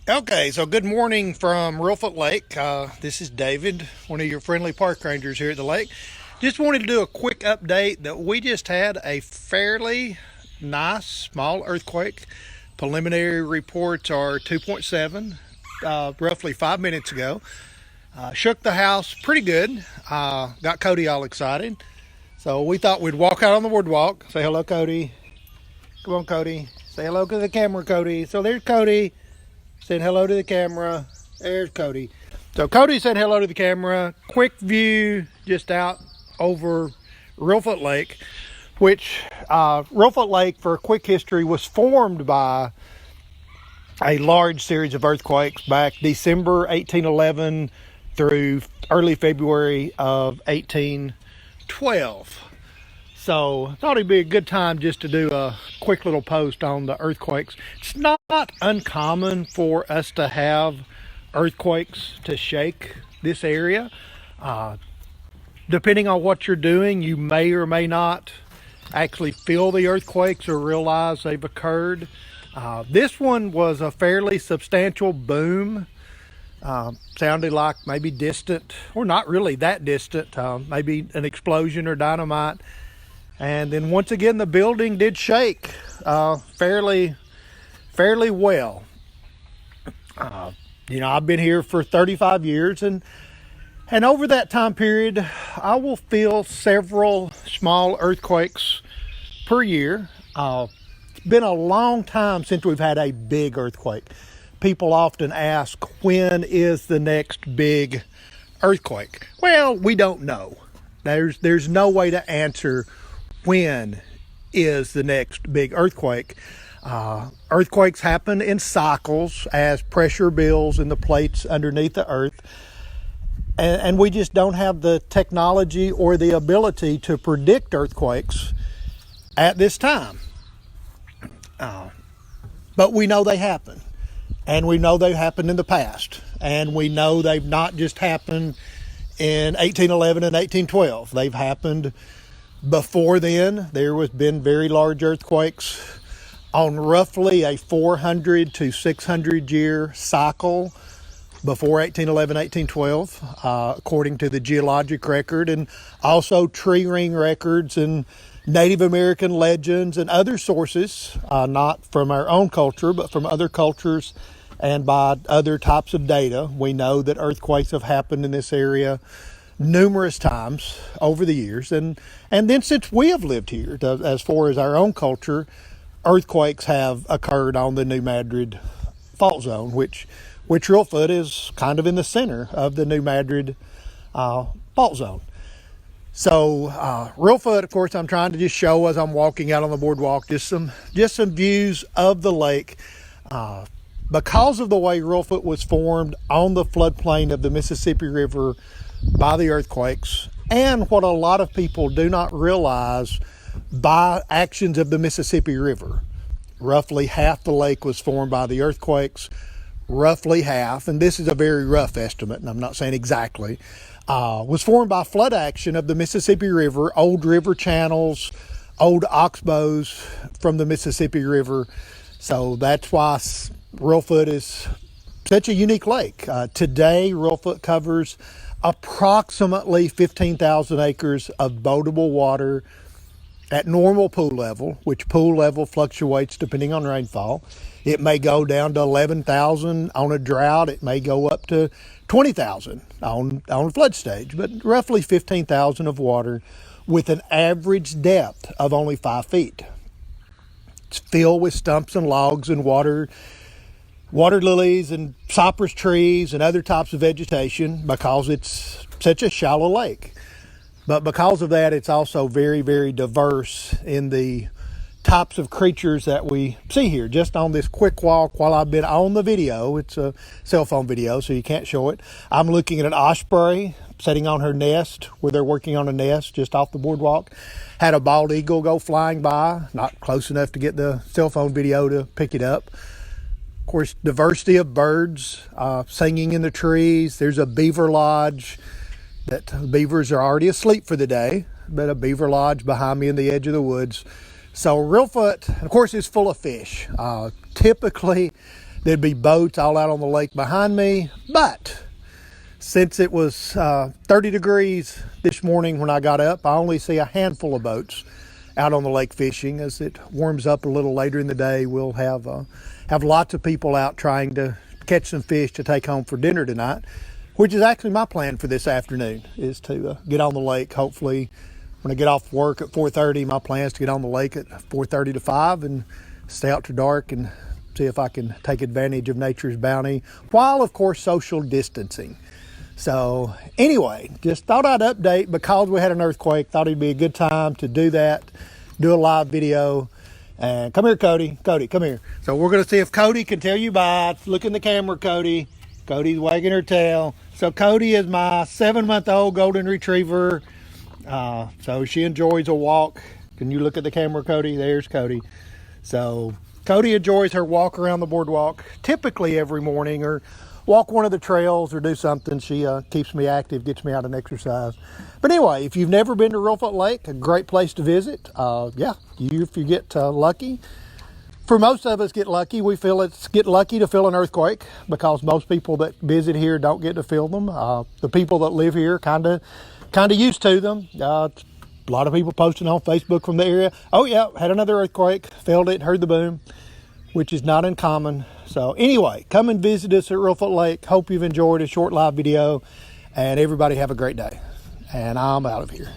Okay, so good morning from Reelfoot Lake. This is David, one of your friendly park rangers here at the lake. Just wanted to do a quick update that we just had a fairly nice small earthquake. Preliminary reports are 2.7, roughly 5 minutes ago. Shook the house pretty good. Got Cody all excited. So we thought we'd walk out on the boardwalk. Say hello, Cody. Come on, Cody. Say hello to the camera, Cody. So there's Cody. Saying hello to the camera. There's Cody. So Cody said hello to the camera. Quick view just out over Reelfoot Lake, which Reelfoot Lake, for a quick history, was formed by a large series of earthquakes back December 1811 through early February of 1812. So I thought it'd be a good time just to do a quick little post on the earthquakes. It's not uncommon for us to have earthquakes to shake this area. Depending on what you're doing, you may or may not actually feel the earthquakes or realize they've occurred. This one was a fairly substantial boom. Sounded like maybe distant, or not really that distant, maybe an explosion or dynamite. And then once again, the building did shake fairly well. I've been here for 35 years, and over that time period, I will feel several small earthquakes per year. It's been a long time since we've had a big earthquake. People often ask, when is the next big earthquake? Well, we don't know. There's no way to answer when is the next big earthquake. Earthquakes happen in cycles as pressure builds in the plates underneath the earth. And we just don't have the technology or the ability to predict earthquakes at this time. But we know they happen. And we know they've happened in the past. And we know they've not just happened in 1811 and 1812. They've happened before then. There has been very large earthquakes on roughly a 400 to 600 year cycle before 1811, 1812, according to the geologic record, and also tree ring records and Native American legends and other sources, not from our own culture, but from other cultures and by other types of data. We know that earthquakes have happened in this area numerous times over the years, and then since we have lived here, as far as our own culture, earthquakes have occurred on the New Madrid fault zone, which Reelfoot is kind of in the center of the New Madrid fault zone. So Reelfoot, of course, I'm trying to just show as I'm walking out on the boardwalk just some views of the lake. Because of the way Reelfoot was formed on the floodplain of the Mississippi River by the earthquakes, and what a lot of people do not realize, by actions of the Mississippi River. Roughly half the lake was formed by the earthquakes, roughly half, and this is a very rough estimate, and I'm not saying exactly, was formed by flood action of the Mississippi River, old river channels, old oxbows from the Mississippi River. So that's why Reelfoot is such a unique lake. Today, Reelfoot covers approximately 15,000 acres of boatable water at normal pool level, which pool level fluctuates depending on rainfall. It may go down to 11,000 on a drought. It may go up to 20,000 on flood stage, but roughly 15,000 of water with an average depth of only 5 feet. It's filled with stumps and logs and water lilies and cypress trees and other types of vegetation because it's such a shallow lake. But because of that, it's also very, very diverse in the types of creatures that we see here. Just on this quick walk while I've been on the video, it's a cell phone video, so you can't show it. I'm looking at an osprey sitting on her nest where they're working on a nest just off the boardwalk. Had a bald eagle go flying by, not close enough to get the cell phone video to pick it up. Of course, diversity of birds singing in the trees. There's a beaver lodge that beavers are already asleep for the day, but a beaver lodge behind me in the edge of the woods. So Reelfoot, of course, is full of fish. Typically, there'd be boats all out on the lake behind me. But since it was 30 degrees this morning when I got up, I only see a handful of boats out on the lake fishing. As it warms up a little later in the day, we'll have lots of people out trying to catch some fish to take home for dinner tonight, which is actually my plan for this afternoon, is to get on the lake. Hopefully when I get off work at 4:30, my plan is to get on the lake at 4:30 to 5 and stay out to dark and see if I can take advantage of nature's bounty while, of course, social distancing. So anyway, just thought I'd update because we had an earthquake. Thought it'd be a good time to do that, do a live video. And come here, Cody. Cody, come here. So we're going to see if Cody can tell you bye. Look in the camera, Cody. Cody's wagging her tail. So Cody is my 7-month-old golden retriever. So she enjoys a walk. Can you look at the camera, Cody? There's Cody. So Cody enjoys her walk around the boardwalk, typically every morning, or walk one of the trails or do something. She keeps me active, gets me out and exercise. But anyway, if you've never been to Reelfoot Lake, a great place to visit. Yeah, if you get lucky. For most of us get lucky. We get lucky to feel an earthquake because most people that visit here don't get to feel them. The people that live here kind of used to them. A lot of people posting on Facebook from the area. Oh yeah, had another earthquake, felt it, heard the boom, which is not uncommon. So anyway, come and visit us at Reelfoot Lake. Hope you've enjoyed a short live video, and everybody have a great day. And I'm out of here.